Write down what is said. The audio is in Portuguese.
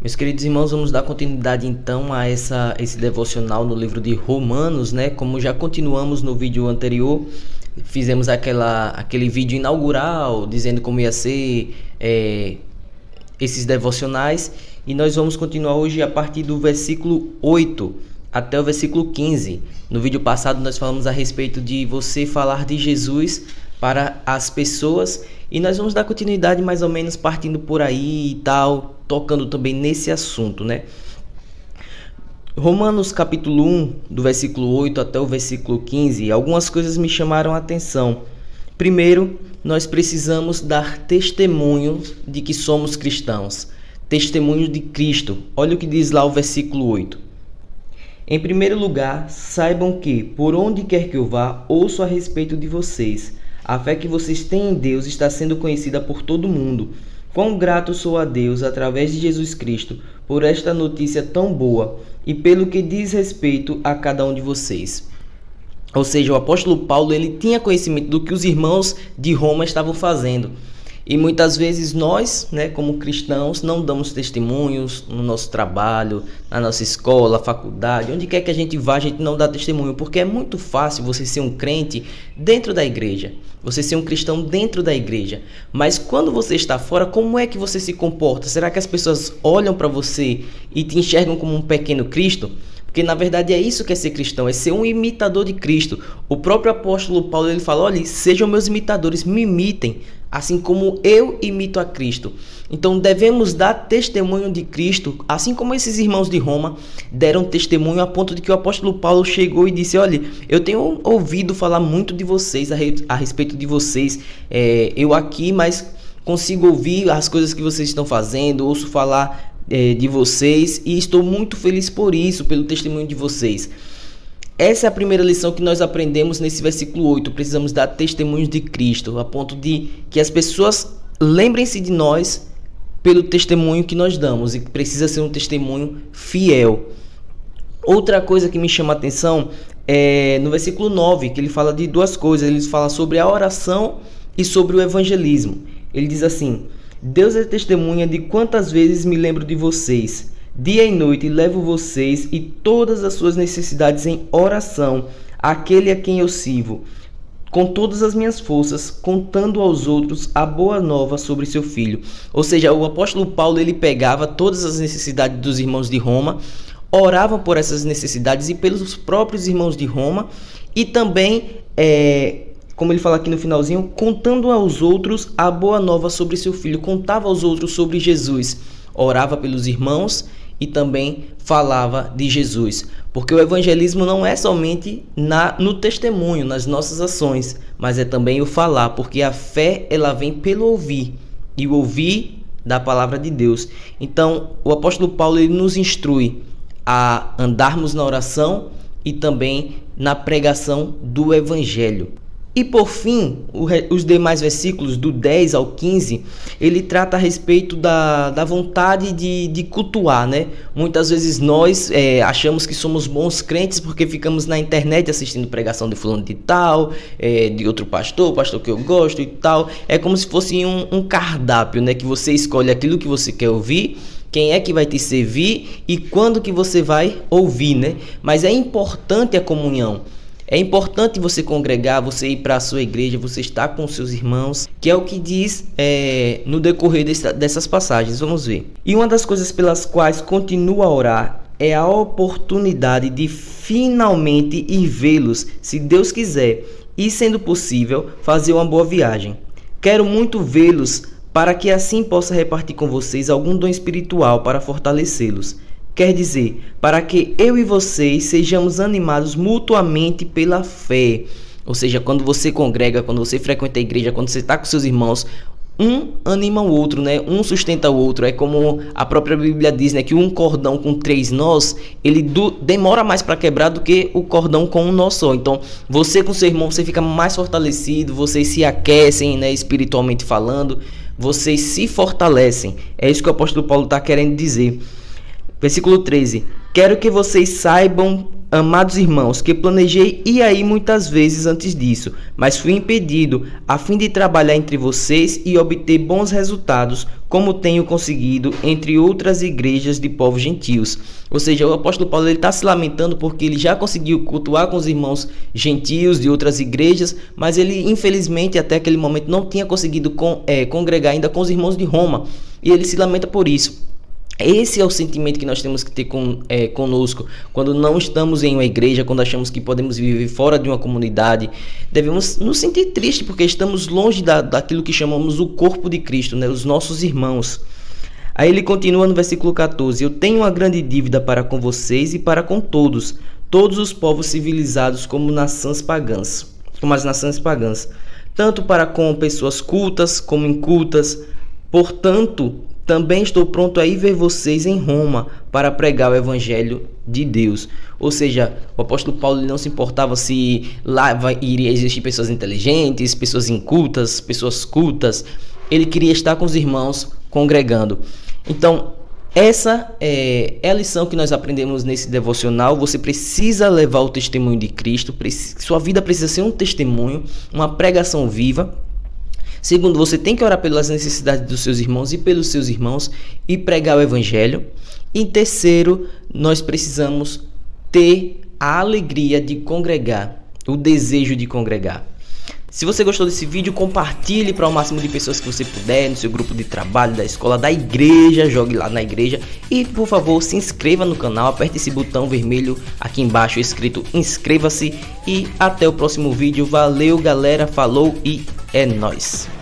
Meus queridos irmãos, vamos dar continuidade então a esse devocional no livro de Romanos, né? Como já continuamos no vídeo anterior, fizemos aquele vídeo inaugural dizendo como ia ser esses devocionais, e nós vamos continuar hoje a partir do versículo 8 até o versículo 15. No vídeo passado nós falamos a respeito de você falar de Jesus para as pessoas, e nós vamos dar continuidade mais ou menos partindo por aí e tal, tocando também nesse assunto, né? Romanos capítulo 1, do versículo 8 até o versículo 15, algumas coisas me chamaram a atenção. Primeiro, nós precisamos dar testemunho de que somos cristãos, testemunho de Cristo. Olha o que diz lá o versículo 8. Em primeiro lugar, saibam que, por onde quer que eu vá, ouço a respeito de vocês. A fé que vocês têm em Deus está sendo conhecida por todo mundo. Quão grato sou a Deus, através de Jesus Cristo, por esta notícia tão boa e pelo que diz respeito a cada um de vocês. Ou seja, o apóstolo Paulo ele tinha conhecimento do que os irmãos de Roma estavam fazendo. E muitas vezes nós, como cristãos, não damos testemunhos no nosso trabalho, na nossa escola, faculdade, onde quer que a gente vá, a gente não dá testemunho, porque é muito fácil você ser um crente dentro da igreja, você ser um cristão dentro da igreja. Mas quando você está fora, como é que você se comporta? Será que as pessoas olham para você e te enxergam como um pequeno Cristo? Porque na verdade é isso que é ser cristão, é ser um imitador de Cristo. O próprio apóstolo Paulo ele fala, olha, sejam meus imitadores, me imitem, assim como eu imito a Cristo. Então devemos dar testemunho de Cristo, assim como esses irmãos de Roma deram testemunho, a ponto de que o apóstolo Paulo chegou e disse, olha, eu tenho ouvido falar muito de vocês, a respeito de vocês, eu aqui, mas consigo ouvir as coisas que vocês estão fazendo, ouço falar de vocês e estou muito feliz por isso, pelo testemunho de vocês. Essa é a primeira lição que nós aprendemos nesse versículo 8. Precisamos dar testemunhos de Cristo, a ponto de que as pessoas lembrem-se de nós pelo testemunho que nós damos, e precisa ser um testemunho fiel. Outra coisa que me chama a atenção é no versículo 9, que ele fala de duas coisas. Ele fala sobre a oração e sobre o evangelismo. Ele diz assim: Deus é testemunha de quantas vezes me lembro de vocês. Dia e noite levo vocês e todas as suas necessidades em oração, àquele a quem eu sirvo, com todas as minhas forças, contando aos outros a boa nova sobre seu filho. Ou seja, o apóstolo Paulo ele pegava todas as necessidades dos irmãos de Roma, orava por essas necessidades e pelos próprios irmãos de Roma, e também, como ele fala aqui no finalzinho, contando aos outros a boa nova sobre seu filho, contava aos outros sobre Jesus, orava pelos irmãos e também falava de Jesus, porque o evangelismo não é somente no testemunho, nas nossas ações, mas é também o falar, porque a fé ela vem pelo ouvir, e o ouvir da palavra de Deus. Então o apóstolo Paulo ele nos instrui a andarmos na oração e também na pregação do evangelho. E por fim, os demais versículos do 10 ao 15, ele trata a respeito da vontade de cultuar, né? Muitas vezes nós achamos que somos bons crentes porque ficamos na internet assistindo pregação de fulano de tal, de outro pastor que eu gosto e tal. É como se fosse um cardápio, né? Que você escolhe aquilo que você quer ouvir, quem é que vai te servir e quando que você vai ouvir, né? Mas é importante a comunhão. É importante você congregar, você ir para a sua igreja, você estar com seus irmãos, que é o que diz no decorrer dessas passagens. Vamos ver. E uma das coisas pelas quais continuo a orar é a oportunidade de finalmente ir vê-los, se Deus quiser, e sendo possível, fazer uma boa viagem. Quero muito vê-los para que assim possa repartir com vocês algum dom espiritual para fortalecê-los. Quer dizer, para que eu e vocês sejamos animados mutuamente pela fé. Ou seja, quando você congrega, quando você frequenta a igreja, quando você está com seus irmãos, um anima o outro, né? Um sustenta o outro. É como a própria Bíblia diz, né? Que um cordão com 3 nós, ele demora mais para quebrar do que o cordão com um nó só. Então, você com seu irmão, você fica mais fortalecido, vocês se aquecem, né? Espiritualmente falando, vocês se fortalecem. É isso que o apóstolo Paulo está querendo dizer. Versículo 13. Quero que vocês saibam, amados irmãos, que planejei ir aí muitas vezes antes disso, mas fui impedido, a fim de trabalhar entre vocês e obter bons resultados, como tenho conseguido entre outras igrejas de povos gentios. Ou seja, o apóstolo Paulo está se lamentando porque ele já conseguiu cultuar com os irmãos gentios de outras igrejas, mas ele infelizmente até aquele momento não tinha conseguido congregar ainda com os irmãos de Roma, e ele se lamenta por isso. Esse é o sentimento que nós temos que ter conosco quando não estamos em uma igreja, quando achamos que podemos viver fora de uma comunidade. Devemos nos sentir tristes porque estamos longe daquilo que chamamos o corpo de Cristo, né? Os nossos irmãos. Aí ele continua no versículo 14: Eu tenho uma grande dívida para com vocês e para com todos os povos civilizados como as nações pagãs, tanto para com pessoas cultas como incultas. Portanto, também estou pronto a ir ver vocês em Roma para pregar o evangelho de Deus. Ou seja, o apóstolo Paulo não se importava se lá iria existir pessoas inteligentes, pessoas incultas, pessoas cultas. Ele queria estar com os irmãos congregando. Então, essa é a lição que nós aprendemos nesse devocional. Você precisa levar o testemunho de Cristo. Sua vida precisa ser um testemunho, uma pregação viva. Segundo, você tem que orar pelas necessidades dos seus irmãos e pelos seus irmãos e pregar o evangelho. E terceiro, nós precisamos ter a alegria de congregar, o desejo de congregar. Se você gostou desse vídeo, compartilhe para o máximo de pessoas que você puder, no seu grupo de trabalho, da escola, da igreja, jogue lá na igreja. E por favor, se inscreva no canal, aperte esse botão vermelho aqui embaixo escrito inscreva-se. E até o próximo vídeo. Valeu galera, falou e é nóis!